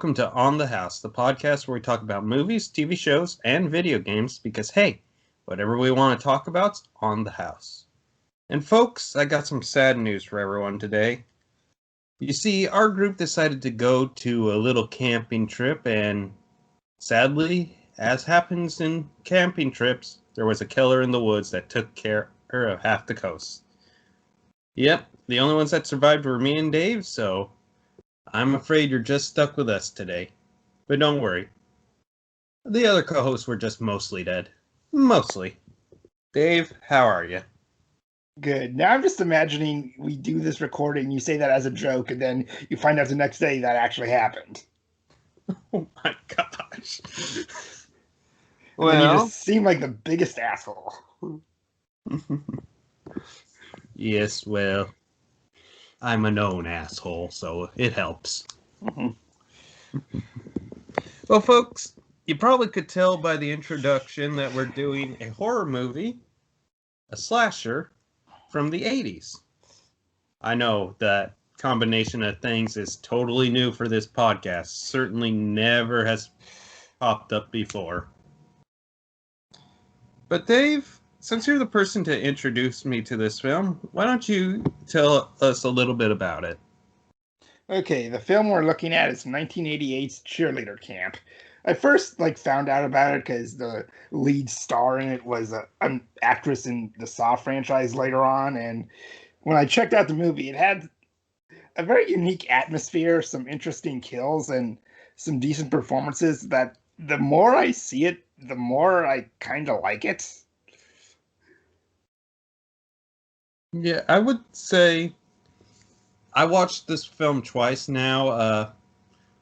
welcome to On the House, the podcast where we talk about movies, TV shows, and video games because, hey, whatever we want to talk about's on the house. And folks, I got some sad news for everyone today. You see, our group decided to go to a little camping trip, and sadly, as happens in camping trips, there was a killer in the woods that took care of half the coast. Yep, the only ones that survived were me and Dave, so I'm afraid you're just stuck with us today. But don't worry. The other co-hosts were just mostly dead. Mostly. Dave, how are you? Good. Now I'm just imagining we do this recording, you say that as a joke, and then you find out the next day that actually happened. Oh my gosh. And then you just seem like the biggest asshole. Yes, well, I'm a known asshole, so it helps. Well, folks, you probably could tell by the introduction that we're doing a horror movie, a slasher, from the 80s. I know that combination of things is totally new for this podcast. Certainly never has popped up before. But Dave, since you're the person to introduce me to this film, why don't you tell us a little bit about it? Okay, the film we're looking at is 1988's Cheerleader Camp. I first found out about it because the lead star in it was an actress in the Saw franchise later on, and when I checked out the movie, it had a very unique atmosphere, some interesting kills, and some decent performances that the more I see it, the more I kind of like it. Yeah, I would say I watched this film twice now.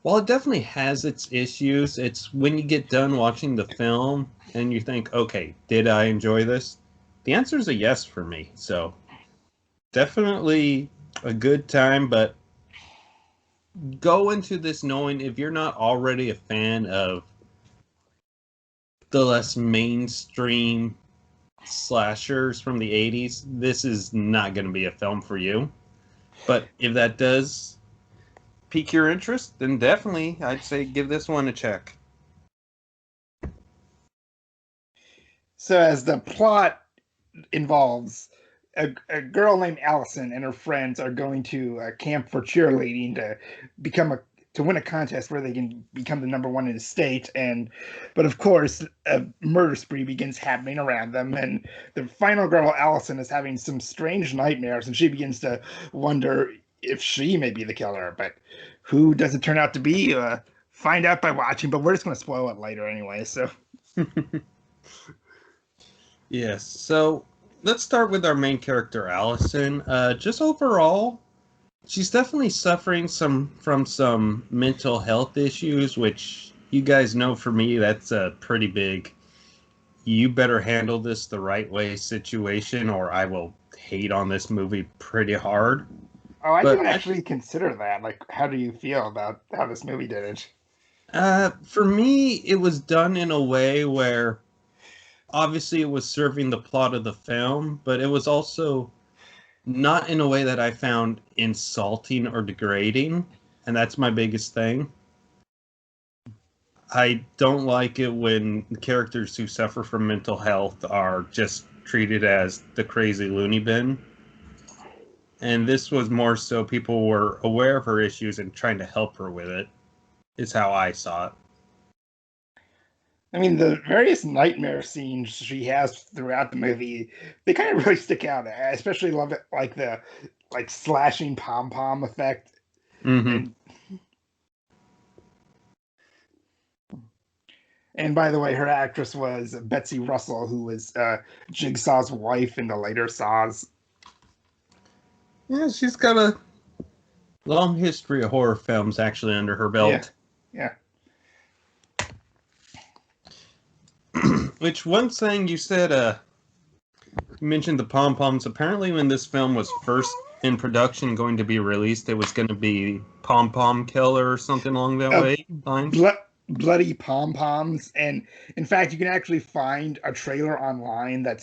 While it definitely has its issues, it's when you get done watching the film and you think, okay, did I enjoy this? The answer is a yes for me. So definitely a good time, but go into this knowing if you're not already a fan of the less mainstream slashers from the 80s, this is not going to be a film for you. But if that does pique your interest, then definitely I'd say give this one a check. So as the plot involves, a girl named Allison and her friends are going to camp for cheerleading to win a contest where they can become the number one in the state. But of course, a murder spree begins happening around them, and the final girl, Allison, is having some strange nightmares, and she begins to wonder if she may be the killer. But who does it turn out to be? Find out by watching. But we're just going to spoil it later anyway. So. Yes. So let's start with our main character, Allison. Just overall, she's definitely suffering from some mental health issues, which you guys know for me, that's a pretty big, you better handle this the right way situation, or I will hate on this movie pretty hard. Oh, I didn't actually consider that. How do you feel about how this movie did it? For me, it was done in a way where obviously it was serving the plot of the film, but it was also not in a way that I found insulting or degrading, and that's my biggest thing. I don't like it when characters who suffer from mental health are just treated as the crazy loony bin. And this was more so people were aware of her issues and trying to help her with it, is how I saw it. I mean, the various nightmare scenes she has throughout the movie, they kind of really stick out. I especially love it, the slashing Pom Pom effect. Mm-hmm. And by the way, her actress was Betsy Russell, who was Jigsaw's wife in the later Saws. Yeah, she's got a long history of horror films actually under her belt. Yeah. Which one thing you said, you mentioned the Pom Poms. Apparently when this film was first in production going to be released, it was going to be Pom Pom Killer or something along that way. Bloody Pom Poms. And in fact, you can actually find a trailer online that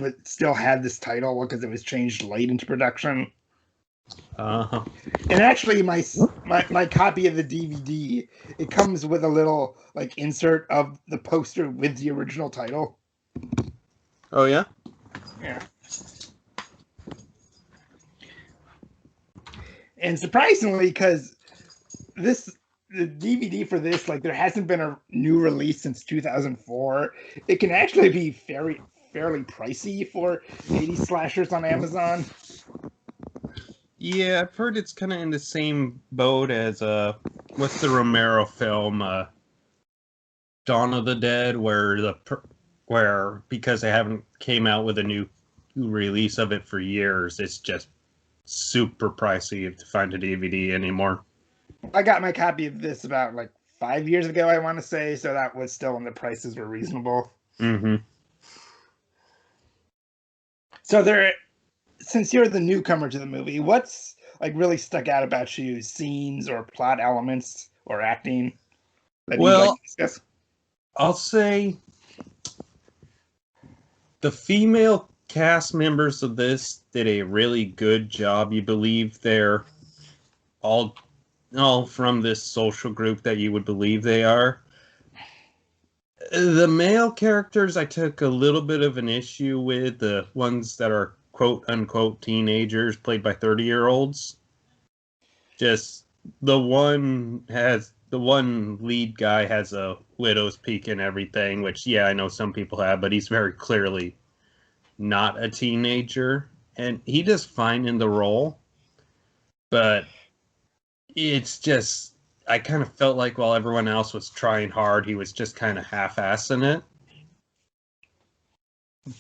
would still have this title because it was changed late into production. Uh, And actually, my copy of the DVD, it comes with a little like insert of the poster with the original title. oh yeah. Yeah. And surprisingly, because this the DVD for this, like there hasn't been a new release since 2004, it can actually be fairly pricey for 80 slashers on Amazon. Yeah, I've heard it's kind of in the same boat as what's the Romero film, Dawn of the Dead, where because they haven't came out with a new release of it for years, it's just super pricey to find a DVD anymore. I got my copy of this about like 5 years ago, I want to say, so that was still when the prices were reasonable. Mm-hmm. So there, since you're the newcomer to the movie, what's like really stuck out about you, scenes or plot elements or acting that you'd like Well, to discuss? I'll say the female cast members of this did a really good job. You believe they're all all from this social group that you would believe they are. The male characters I took a little bit of an issue with, the ones that are quote unquote teenagers played by 30-year-olds. Just the one lead guy has a widow's peak and everything, which yeah, I know some people have, but he's very clearly not a teenager, and he does fine in the role, but it's just I kind of felt like while everyone else was trying hard, he was just kind of half-assing it.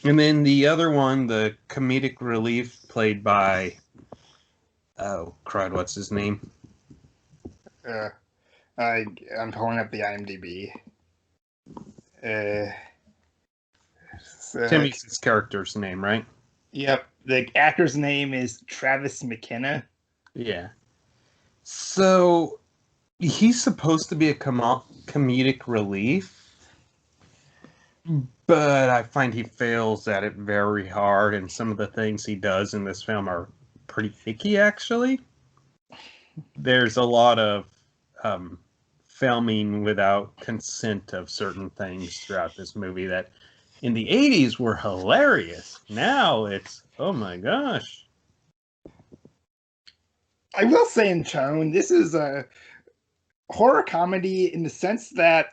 And then the other one, the comedic relief, played by oh crud, what's his name? Uh, I I'm pulling up the IMDb. Uh, so, Timmy's his character's name, right? yep, the actor's name is Travis McKenna. Yeah. So he's supposed to be a comedic relief, but I find he fails at it very hard, and some of the things he does in this film are pretty icky, actually. There's a lot of um, filming without consent of certain things throughout this movie that in the 80s were hilarious. Now it's, oh my gosh. I will say in tone, this is a horror comedy in the sense that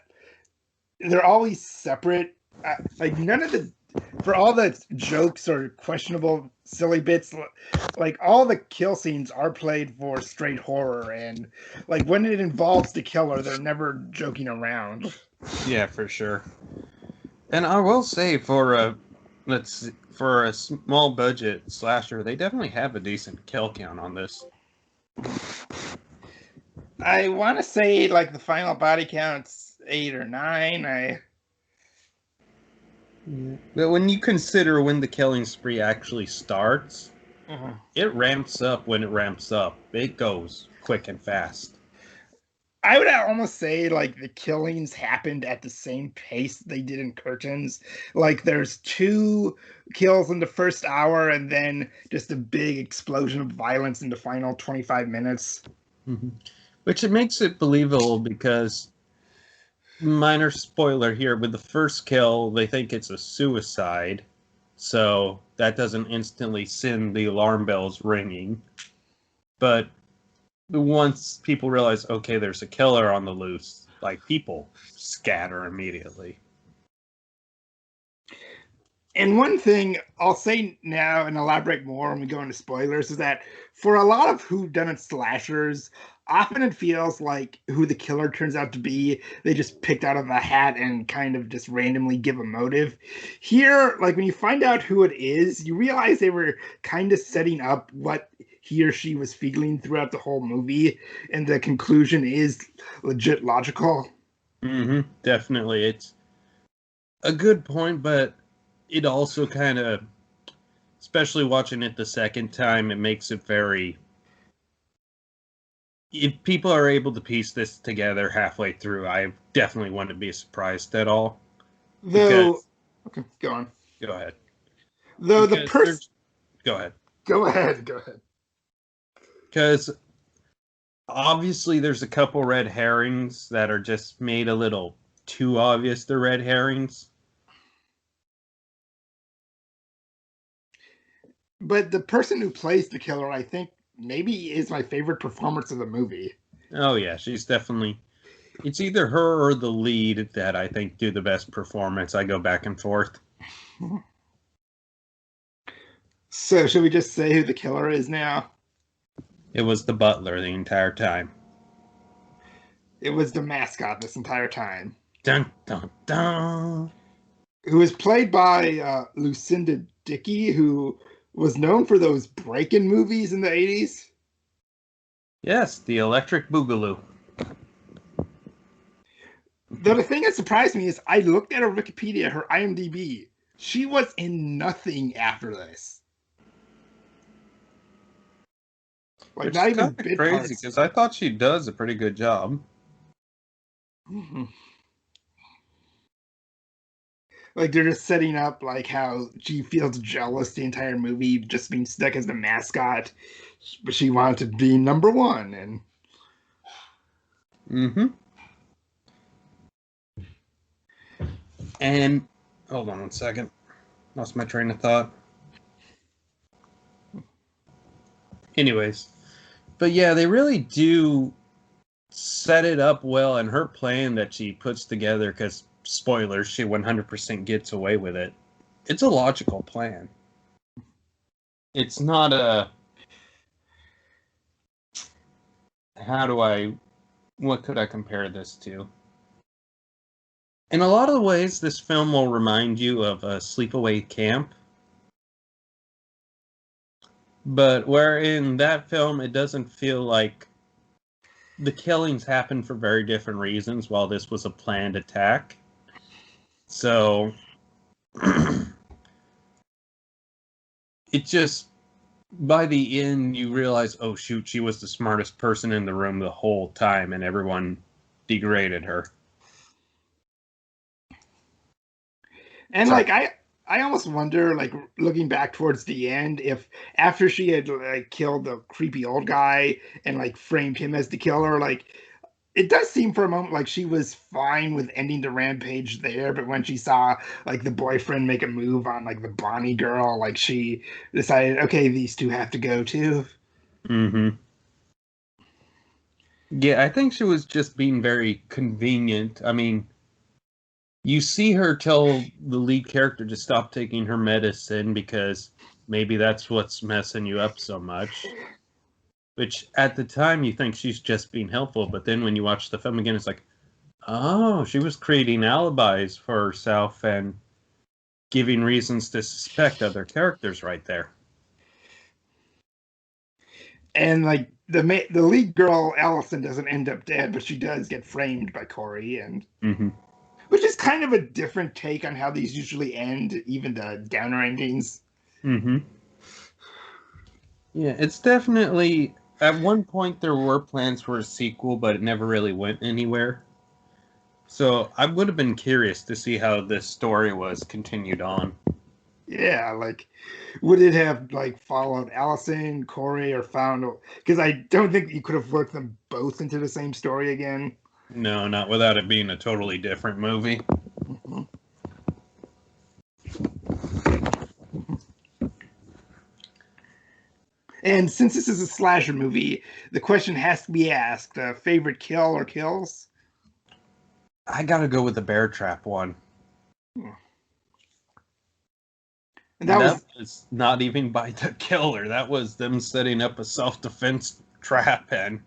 they're always separate. Like none of the for all the jokes or questionable silly bits, like all the kill scenes are played for straight horror, and like when it involves the killer, they're never joking around. Yeah, for sure. And I will say for a small budget slasher, they definitely have a decent kill count on this. I want to say like the final body count's 8 or 9. Yeah. But when you consider when the killing spree actually starts, Uh-huh. it ramps up when it ramps up. It goes quick and fast. I would almost say like the killings happened at the same pace they did in Curtains. Like there's 2 kills in the first hour and then just a big explosion of violence in the final 25 minutes. Mhm. Which it makes it believable because minor spoiler here, with the first kill, they think it's a suicide. So that doesn't instantly send the alarm bells ringing. But once people realize, okay, there's a killer on the loose, like people scatter immediately. And one thing I'll say now and elaborate more when we go into spoilers is that for a lot of whodunit slashers, often it feels like who the killer turns out to be, they just picked out of a hat and kind of just randomly give a motive. Here, like when you find out who it is, you realize they were kind of setting up what he or she was feeling throughout the whole movie, and the conclusion is legit logical. Mm-hmm. Definitely. It's a good point, but it also kind of, especially watching it the second time, it makes it very. If people are able to piece this together halfway through, I definitely wouldn't be surprised at all. Though, Because, okay, go on. go ahead. Though the Because person, there's, go ahead. go ahead, go ahead. Because obviously there's a couple red herrings that are just made a little too obvious they're red herrings. But the person who plays the killer, I think, maybe is my favorite performance of the movie. Oh yeah, she's definitely. It's either her or the lead that I think do the best performance. I go back and forth. So, should we just say who the killer is now? It was the butler the entire time. It was the mascot this entire time, Dun dun dun. who was played by Lucinda Dickey, who was known for those break-in movies in the 80s. Yes, the Electric Boogaloo. The thing that surprised me is I looked at her Wikipedia, her IMDb. She was in nothing after this. Like, Which not is even kind of bit crazy parts. because I thought she does a pretty good job. Mhm. Like, they're just setting up, like, how she feels jealous the entire movie, just being stuck as the mascot. But she wanted to be number one. And Mm-hmm. And hold on one second. Lost my train of thought. Anyways, but yeah, they really do set it up well, and her plan that she puts together, because spoilers, she 100% gets away with it. It's a logical plan. It's not a how do I what could I compare this to? In a lot of ways, this film will remind you of a sleepaway camp, but where in that film it doesn't feel like the killings happen for very different reasons, while this was a planned attack. So it just by the end you realize, oh shoot, she was the smartest person in the room the whole time, and everyone degraded her. and Sorry. like I almost wonder, like looking back towards the end, if after she had like killed the creepy old guy and like framed him as the killer, like it does seem for a moment like she was fine with ending the rampage there, but when she saw like the boyfriend make a move on like the Bonnie girl, like she decided, okay, these two have to go too. Mm-hmm. Yeah, I think she was just being very convenient. I mean, you see her tell the lead character to stop taking her medicine because maybe that's what's messing you up so much. Which at the time you think she's just being helpful, but then when you watch the film again, it's like, oh, she was creating alibis for herself and giving reasons to suspect other characters right there. And like the lead girl Allison doesn't end up dead, but she does get framed by Corey, and Mm-hmm. which is kind of a different take on how these usually end, even the downer endings. Mm-hmm. Yeah, it's definitely at one point there were plans for a sequel, but it never really went anywhere. So I would have been curious to see how this story was continued on. Yeah, like would it have like followed Allison, Corey, or found? Because I don't think you could have worked them both into the same story again. No, not without it being a totally different movie. Mhm. And since this is a slasher movie, the question has to be asked: favorite kill or kills? I gotta go with the bear trap one. And that That was was not even by the killer. That was them setting up a self-defense trap and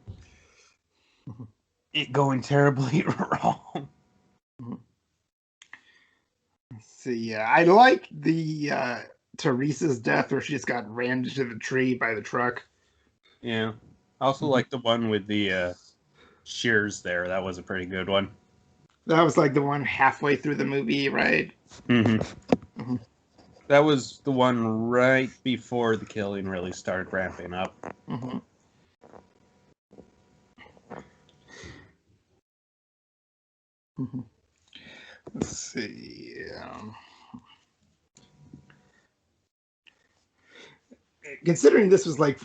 it going terribly wrong. see. I like the Teresa's death where she just got rammed into the tree by the truck. Yeah. I also like the one with the shears there. That was a pretty good one. That was like the one halfway through the movie, right? Mm-hmm. Mhm. That was the one right before the killing really started ramping up. Mhm. Mhm. Let's see. Considering this was like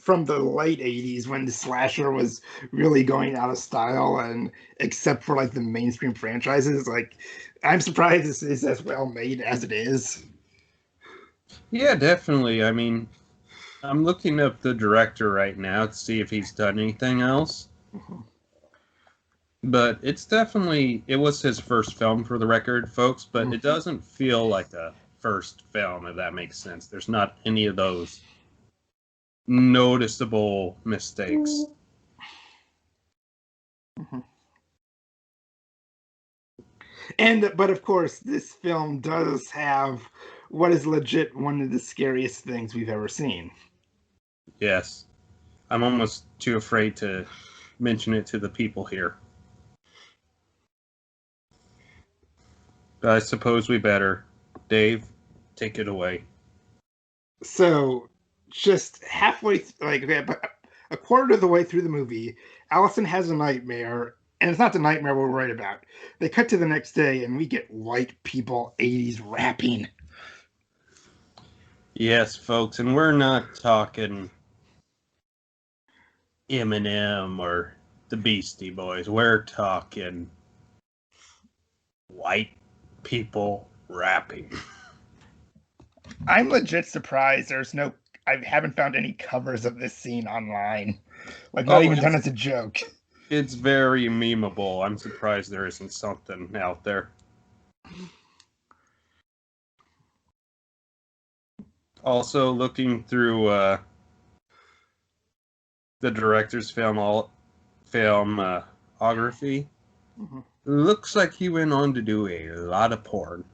from the late 80s when the slasher was really going out of style, and except for like the mainstream franchises, like I'm surprised this is as well made as it is. Yeah, definitely. I mean, I'm looking up the director right now to see if he's done anything else. Mhm. But it was his first film for the record, folks, but it Mhm. doesn't feel like a first film, if that makes sense. There's not any of those noticeable mistakes. Mhm. And but of course, this film does have what is legit one of the scariest things we've ever seen. Yes. I'm almost too afraid to mention it to the people here. But I suppose we better. Dave, take it away. So, just halfway, like a quarter of the way through the movie, Allison has a nightmare, and it's not the nightmare we're worried about. They cut to the next day, and we get white people 80s rapping. Yes, folks, and we're not talking Eminem or the Beastie Boys. We're talking white people rapping. I'm legit surprised I haven't found any covers of this scene online. Like, not Oh, even done as a joke. it's very memeable. I'm surprised there isn't something out there. Also, looking through the director's filmography, Mhm. looks like he went on to do a lot of porn.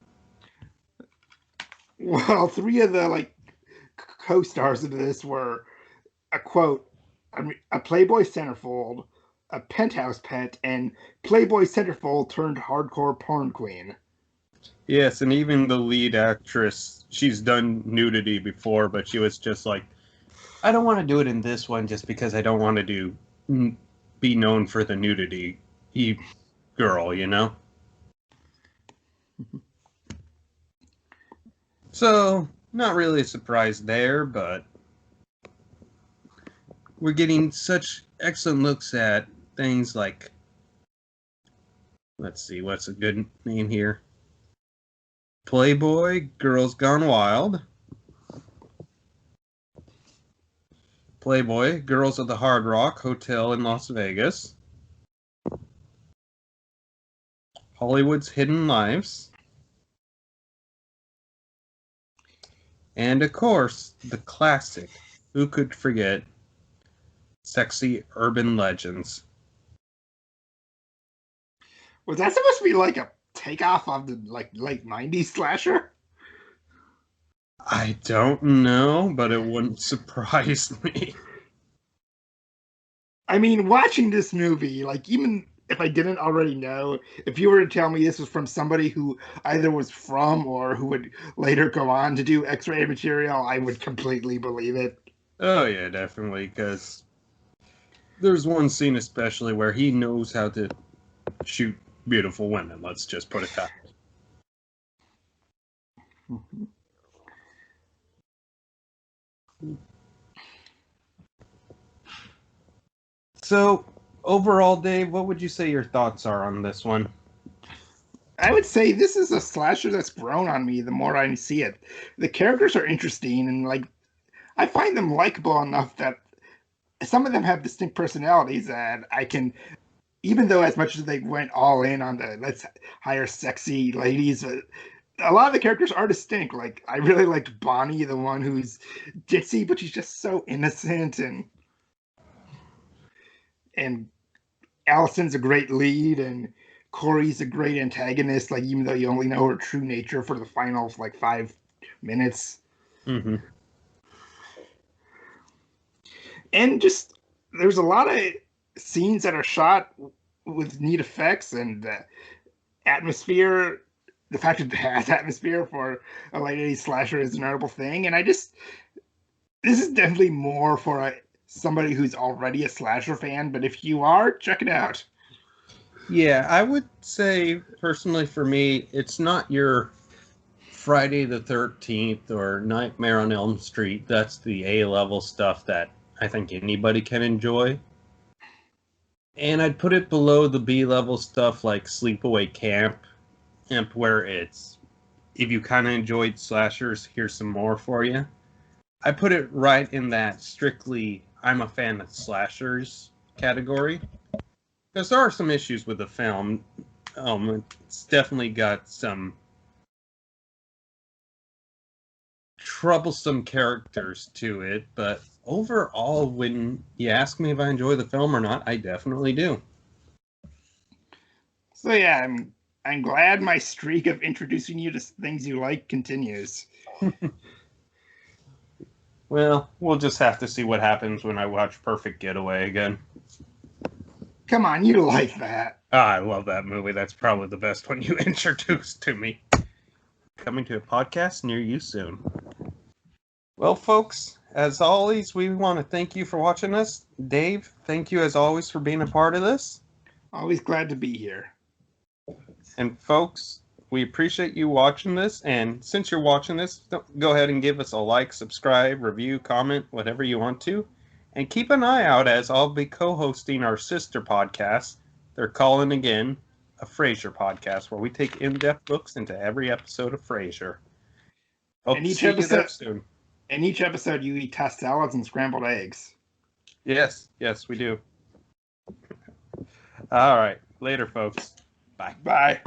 Well, three of the like co-stars of this were a quote, a Playboy centerfold, a penthouse pet, and Playboy centerfold turned hardcore porn queen. Yes, and even the lead actress, she's done nudity before, but she was just like, I don't want to do it in this one just because I don't want to be known for the nudity girl, you know? So, not really a surprise there, but we're getting such excellent looks at things like, let's see, what's a good name here? Playboy, Girls Gone Wild, Playboy, Girls of the Hard Rock Hotel in Las Vegas, Hollywood's Hidden Lives, and of course, the classic, who could forget, Sexy Urban Legends. Was that supposed to be like a takeoff of the like late '90s slasher? I don't know, but it wouldn't surprise me. I mean, watching this movie, like even if I didn't already know, if you were to tell me this was from somebody who either was from or who would later go on to do X-ray material, I would completely believe it. Oh yeah, definitely, because there's one scene especially where he knows how to shoot beautiful women. Let's just put it that way. So, overall, Dave, what would you say your thoughts are on this one? I would say this is a slasher that's grown on me the more I see it. The characters are interesting and like I find them likable enough that some of them have distinct personalities that I can, even though as much as they went all in on the let's hire sexy ladies, a lot of the characters are distinct. Like I really liked Bonnie, the one who's ditzy, but she's just so innocent, and Allison's a great lead, and Corey's a great antagonist. Like even though you only know her true nature for the final like 5 minutes, Mm-hmm. and just there's a lot of scenes that are shot with neat effects and atmosphere. The fact that it has atmosphere for a late 80s slasher is a notable thing, and I just this is definitely more for somebody who's already a slasher fan. But if you are, check it out. Yeah, I would say personally for me, it's not your Friday the 13th or Nightmare on Elm Street. That's the A level stuff that I think anybody can enjoy. And I'd put it below the B-level stuff like Sleepaway Camp, where it's, if you kind of enjoyed slashers, here's some more for you. I put it right in that strictly I'm a fan of slashers category. Because there are some issues with the film. It's definitely got some troublesome characters to it, but overall, when you ask me if I enjoy the film or not, I definitely do. So yeah, I'm glad my streak of introducing you to things you like continues. Well, we'll just have to see what happens when I watch Perfect Getaway again. Come on, you like that. I love that movie. That's probably the best one you introduced to me. Coming to a podcast near you soon. Well, folks, as always, we want to thank you for watching us. Dave, thank you as always for being a part of this. Always glad to be here. And folks, we appreciate you watching this. And since you're watching this, go ahead and give us a like, subscribe, review, comment, whatever you want to. And keep an eye out as I'll be co-hosting our sister podcast. They're calling again a Frasier podcast, where we take in-depth looks into every episode of Frasier. Hope to see you there soon. In each episode, you eat tossed salads and scrambled eggs. Yes, we do. All right. Later, folks. Bye. Bye.